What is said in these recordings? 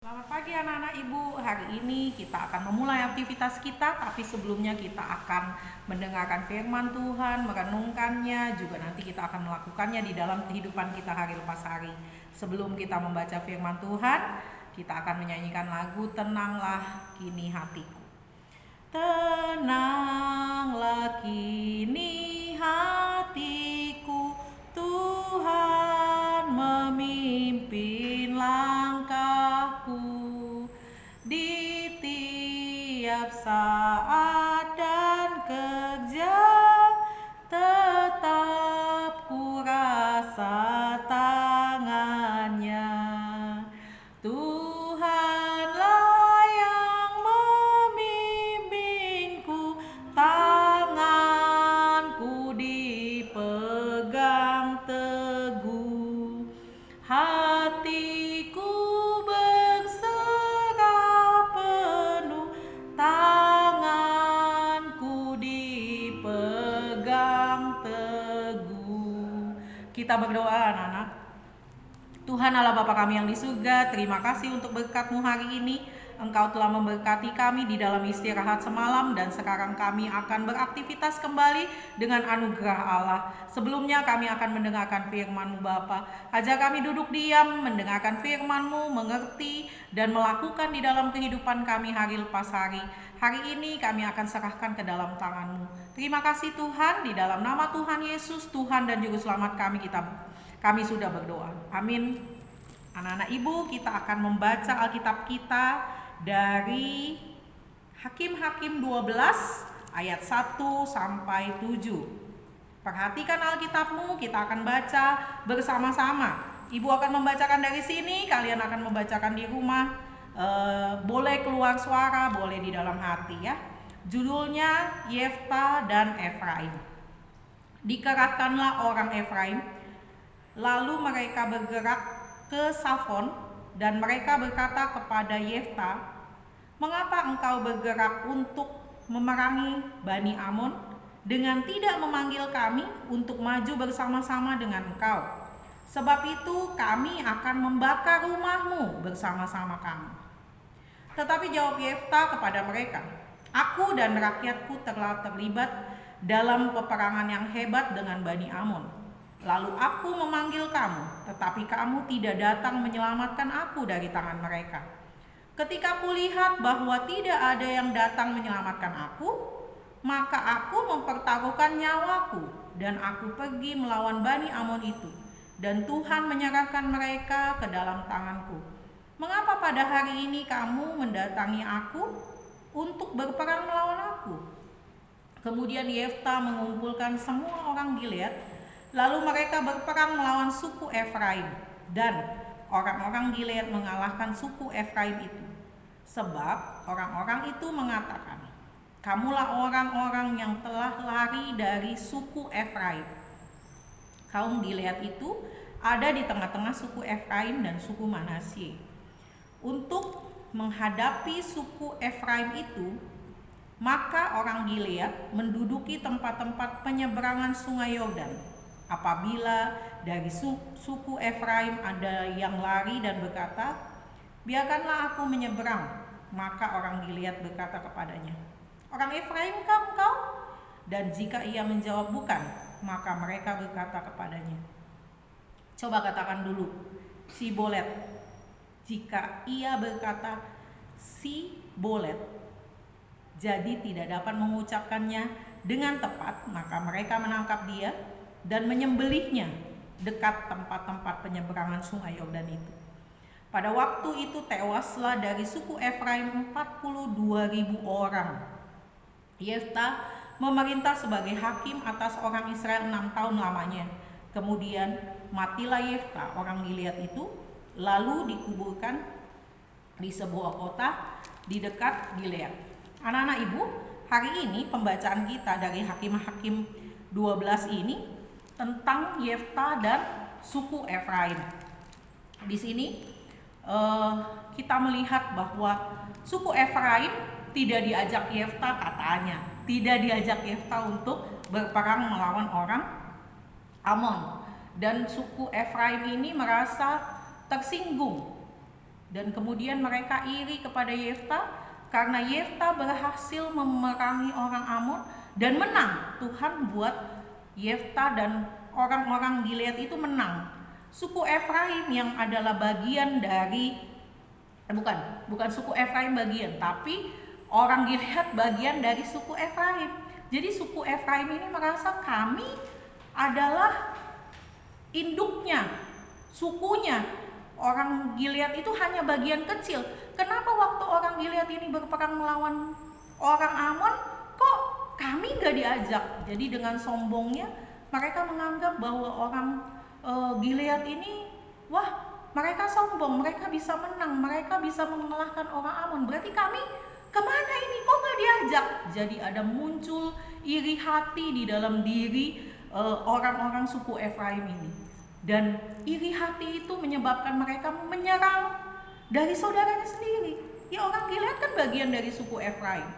Selamat pagi anak-anak ibu. Hari ini kita akan memulai aktivitas kita, tapi sebelumnya kita akan mendengarkan firman Tuhan, merenungkannya, juga nanti kita akan melakukannya di dalam kehidupan kita hari lepas hari. Sebelum kita membaca firman Tuhan, kita akan menyanyikan lagu Tenanglah Kini Hatiku. Tenanglah kini hatiku, Tuhan memimpin langkahku di tiap saat dan kerja, tetap ku rasa tangannya. Tuhanlah yang membimbingku, tanganku dipegang teguh, hatiku berserah penuh, tanganku dipegang teguh. Kita berdoa anak-anak. Tuhan Allah Bapa kami yang di surga, terima kasih untuk berkat-Mu hari ini. Engkau telah memberkati kami di dalam istirahat semalam, dan sekarang kami akan beraktivitas kembali dengan anugerah Allah. Sebelumnya kami akan mendengarkan firman-Mu Bapa. Ajar kami duduk diam, mendengarkan firman-Mu, mengerti, dan melakukan di dalam kehidupan kami hari lepas hari. Hari ini kami akan serahkan ke dalam tangan-Mu. Terima kasih Tuhan, di dalam nama Tuhan Yesus, Tuhan dan Juru Selamat kami sudah berdoa. Amin. Anak-anak ibu, kita akan membaca Alkitab kita dari Hakim-Hakim 12 ayat 1 sampai 7. Perhatikan Alkitabmu, kita akan baca bersama-sama. Ibu akan membacakan dari sini, kalian akan membacakan di rumah. Boleh keluar suara, boleh di dalam hati ya. Judulnya Yefta dan Efraim. Dikerahkanlah orang Efraim, lalu mereka bergerak ke Safon, dan mereka berkata kepada Yefta, "Mengapa engkau bergerak untuk memerangi Bani Amon dengan tidak memanggil kami untuk maju bersama-sama dengan engkau? Sebab itu kami akan membakar rumahmu bersama-sama kami." Tetapi jawab Yefta kepada mereka, "Aku dan rakyatku telah terlibat dalam peperangan yang hebat dengan Bani Amon. Lalu aku memanggil kamu, tetapi kamu tidak datang menyelamatkan aku dari tangan mereka. Ketika kulihat bahwa tidak ada yang datang menyelamatkan aku, maka aku mempertaruhkan nyawaku, dan aku pergi melawan Bani Amon itu, dan Tuhan menyerahkan mereka ke dalam tanganku. Mengapa pada hari ini kamu mendatangi aku untuk berperang melawan aku?" Kemudian Yefta mengumpulkan semua orang Gilead, lalu mereka berperang melawan suku Efraim, dan orang-orang Gilead mengalahkan suku Efraim itu. Sebab orang-orang itu mengatakan, "Kamulah orang-orang yang telah lari dari suku Efraim." Kaum Gilead itu ada di tengah-tengah suku Efraim dan suku Manasye. Untuk menghadapi suku Efraim itu, maka orang Gilead menduduki tempat-tempat penyeberangan sungai Yordan. Apabila dari suku Efraim ada yang lari dan berkata, "Biarkanlah aku menyeberang," maka orang Gilead berkata kepadanya, "Orang Efraimkah engkau?" Dan jika ia menjawab bukan, maka mereka berkata kepadanya, coba katakan dulu, Sibolet. Jika ia berkata Sibolet, jadi tidak dapat mengucapkannya dengan tepat, maka mereka menangkap dia dan menyembelihnya dekat tempat-tempat penyeberangan sungai Yordan itu. Pada waktu itu tewaslah dari suku Efraim 42.000 orang. Yefta memerintah sebagai hakim atas orang Israel 6 tahun lamanya. Kemudian matilah Yefta orang Gilead itu, lalu dikuburkan di sebuah kota di dekat Gilead. Anak-anak ibu, hari ini pembacaan kita dari Hakim-Hakim 12 ini tentang Yefta dan suku Efraim. Di sini kita melihat bahwa suku Efraim tidak diajak Yefta, katanya tidak diajak Yefta untuk berperang melawan orang Amon, dan suku Efraim ini merasa tersinggung Dan kemudian mereka iri kepada Yefta karena Yefta berhasil memerangi orang Amon dan menang. Tuhan buat Yefta dan orang-orang Gilead itu menang. Suku Efraim yang adalah bagian dari bukan suku Efraim bagian, tapi orang Gilead bagian dari suku Efraim. Jadi suku Efraim ini merasa kami adalah induknya, sukunya. Orang Gilead itu hanya bagian kecil. Kenapa waktu orang Gilead ini berperang melawan orang Amon, kok kami gak diajak? Jadi dengan sombongnya mereka menganggap bahwa orang Gilead ini, wah mereka sombong, mereka bisa menang, mereka bisa mengalahkan orang Amon. Berarti kami kemana ini, kok gak diajak? Jadi ada muncul iri hati di dalam diri orang-orang suku Efraim ini. Dan iri hati itu menyebabkan mereka menyerang dari saudaranya sendiri. Ya, orang Gilead kan bagian dari suku Efraim.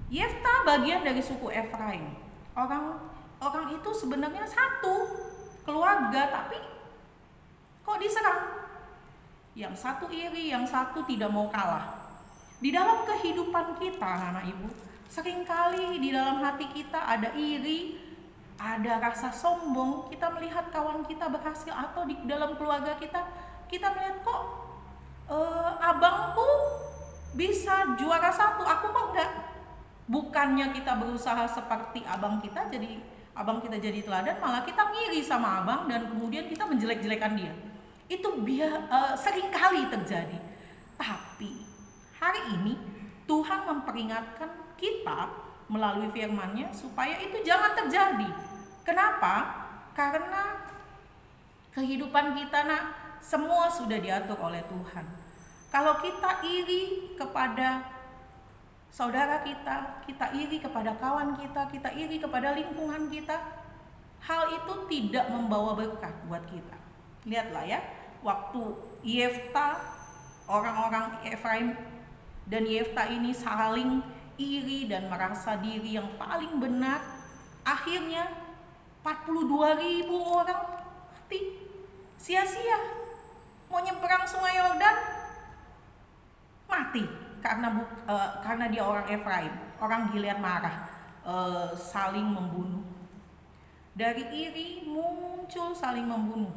Yefta bagian dari suku Efraim. Orang itu sebenarnya satu keluarga, tapi kok diserang? Yang satu iri, yang satu tidak mau kalah. Di dalam kehidupan kita, anak ibu, seringkali di dalam hati kita ada iri, ada rasa sombong. Kita melihat kawan kita berhasil, atau di dalam keluarga kita melihat kok abangku bisa juara satu, aku kok enggak. Bukannya kita berusaha seperti abang kita jadi teladan, malah kita ngiri sama abang dan kemudian kita menjelek-jelekan dia. Itu seringkali terjadi. Tapi hari ini Tuhan memperingatkan kita melalui firman-Nya supaya itu jangan terjadi. Kenapa? Karena kehidupan kita semua sudah diatur oleh Tuhan. Kalau kita iri kepada saudara kita iri kepada kawan kita iri kepada lingkungan kita, hal itu tidak membawa berkat buat kita. Lihatlah ya, waktu Yefta, orang-orang Efraim dan Yefta ini saling iri dan merasa diri yang paling benar, akhirnya 42.000 orang mati sia-sia. Mau nyeberang sungai Yordan mati karena dia orang Efraim. Orang Gilead marah, saling membunuh. Dari iri muncul saling membunuh.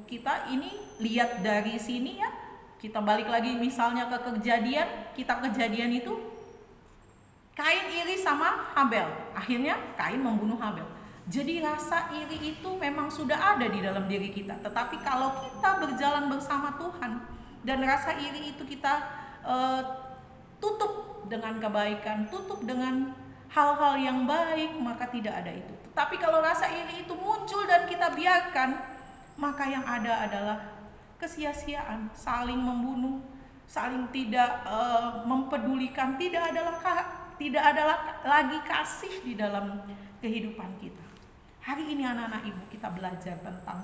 Kita ini lihat dari sini ya. Kita balik lagi misalnya ke kejadian, kitab Kejadian itu Kain iri sama Habel. Akhirnya Kain membunuh Habel. Jadi rasa iri itu memang sudah ada di dalam diri kita. Tetapi kalau kita berjalan bersama Tuhan dan rasa iri itu kita tutup dengan kebaikan, tutup dengan hal-hal yang baik, maka tidak ada itu. Tetapi kalau rasa iri itu muncul dan kita biarkan, maka yang ada adalah kesia-siaan, saling membunuh, saling tidak mempedulikan, tidak ada lagi kasih di dalam kehidupan kita. Hari ini anak-anak ibu kita belajar tentang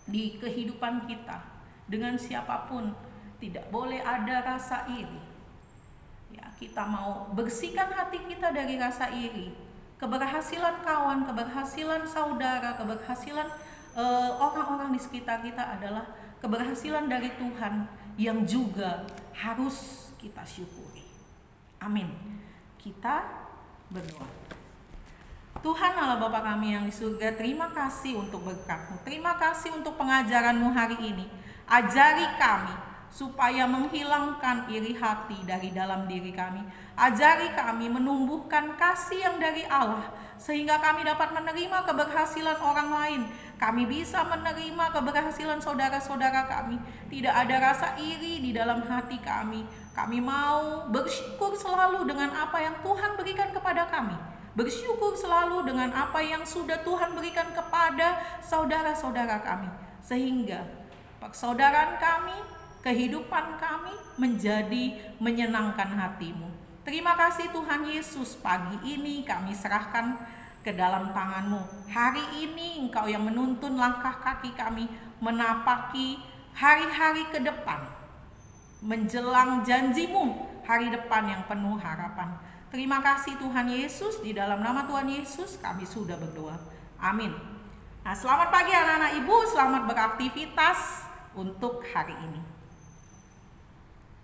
di kehidupan kita dengan siapapun tidak boleh ada rasa iri. Ya, kita mau bersihkan hati kita dari rasa iri. Keberhasilan kawan, keberhasilan saudara, keberhasilan orang-orang di sekitar kita adalah keberhasilan dari Tuhan yang juga harus kita syukuri. Amin. Kita berdoa. Tuhan Allah Bapa kami yang di surga, terima kasih untuk berkat-Mu. Terima kasih untuk pengajaran-Mu hari ini. Ajari kami supaya menghilangkan iri hati dari dalam diri kami. Ajari kami menumbuhkan kasih yang dari Allah, sehingga kami dapat menerima keberhasilan orang lain. Kami bisa menerima keberhasilan saudara-saudara kami. Tidak ada rasa iri di dalam hati kami. Kami mau bersyukur selalu dengan apa yang Tuhan berikan kepada kami. Bersyukur selalu dengan apa yang sudah Tuhan berikan kepada saudara-saudara kami. Sehingga persaudaraan kami, kehidupan kami menjadi menyenangkan hati-Mu. Terima kasih Tuhan Yesus, pagi ini kami serahkan ke dalam tangan-Mu. Hari ini Engkau yang menuntun langkah kaki kami menapaki hari-hari ke depan, menjelang janji-Mu, hari depan yang penuh harapan. Terima kasih Tuhan Yesus, di dalam nama Tuhan Yesus kami sudah berdoa. Amin. Nah, selamat pagi anak-anak ibu, selamat beraktivitas untuk hari ini.